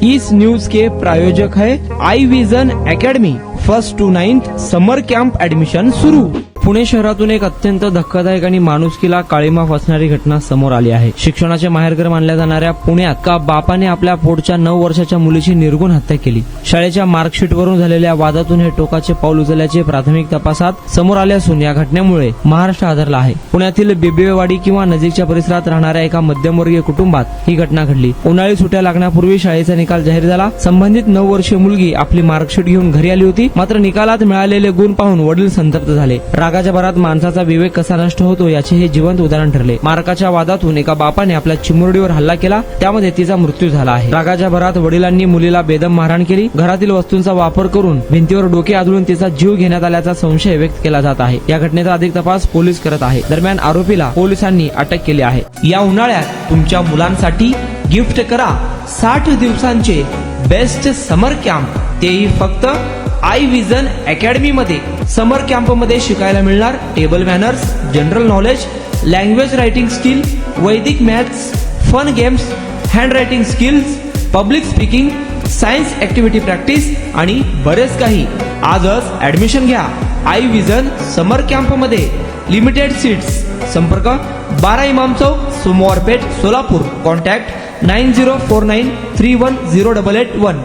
इस news के प्रायोजक है Aai Vision Academy. 1st to 9th summer camp admission सुरू। पुणे शहरातून एक अत्यंत धक्कादायक आणि माणुसकीला काळीमा फासणारी घटना समोर आली आहे। शिक्षणाचे माहेरघर मानल्या जाणाऱ्या पुण्यात का बापाने आपल्या पोटच्या 9 वर्षाच्या मुलीची निर्गुण हत्या केली। शाळेच्या मार्कशीटवरून झालेल्या वादातून हे टोकाचे पाऊल उचलल्याचे प्राथमिक तपासात समोर आले असून या घटनेमुळे महाराष्ट्र हादरला आहे। पुण्यातील बेबेवाडी किंवा नजीकच्या परिसरात राहणाऱ्या एका मध्यमवर्गीय कुटुंबात ही घटना घडली। उन्हाळी सुट्ट्या लागण्यापूर्वी शाळेचा निकाल जाहीर झाला। संबंधित 9 वर्षीय मुलगी आपली मार्कशीट घेऊन घरी आली होती, मात्र निकालात मिळालेले गुण पाहून वडील संतप्त झाले। रागाच्या भरात माणसाचा विवेक कसा नष्ट होतो याचे हे जिवंत उदाहरण ठरले। मार्काच्या वादातून एका बापाने आपल्या चिमुरडीवर हल्ला केला, त्यामध्ये तिचा मृत्यू झाला आहे। रागाच्या भरात वडिलांनी मुलीला बेदम मारहाण केली। घरातील वस्तूंचा वापर करून भिंतीवर डोके आदळून तिचा जीव घेण्यात आल्याचा संशय व्यक्त केला जात आहे। या घटनेचा अधिक तपास पोलीस करत आहे। दरम्यान आरोपीला पोलिसांनी अटक केली आहे। या उन्हाळ्यात तुमच्या मुलांसाठी गिफ्ट करा 60 दिवसांचे बेस्ट समर कॅम्प, तेही फक्त आई विजन अकॅडमी मध्ये। समर कॅम्प मध्ये शिकायला मिळणार table manners, general knowledge, language writing skill, वैदिक maths, fun games, hand writing skills, public speaking, science activity practice आणि बरेच काही। आजच ऍडमिशन घ्या आई विजन समर कॅम्प मध्ये। Limited seats. संपर्क 12 इमाम चौक, सोमवारपेठ, सोलापूर। कॉन्टॅक्ट 9049310881।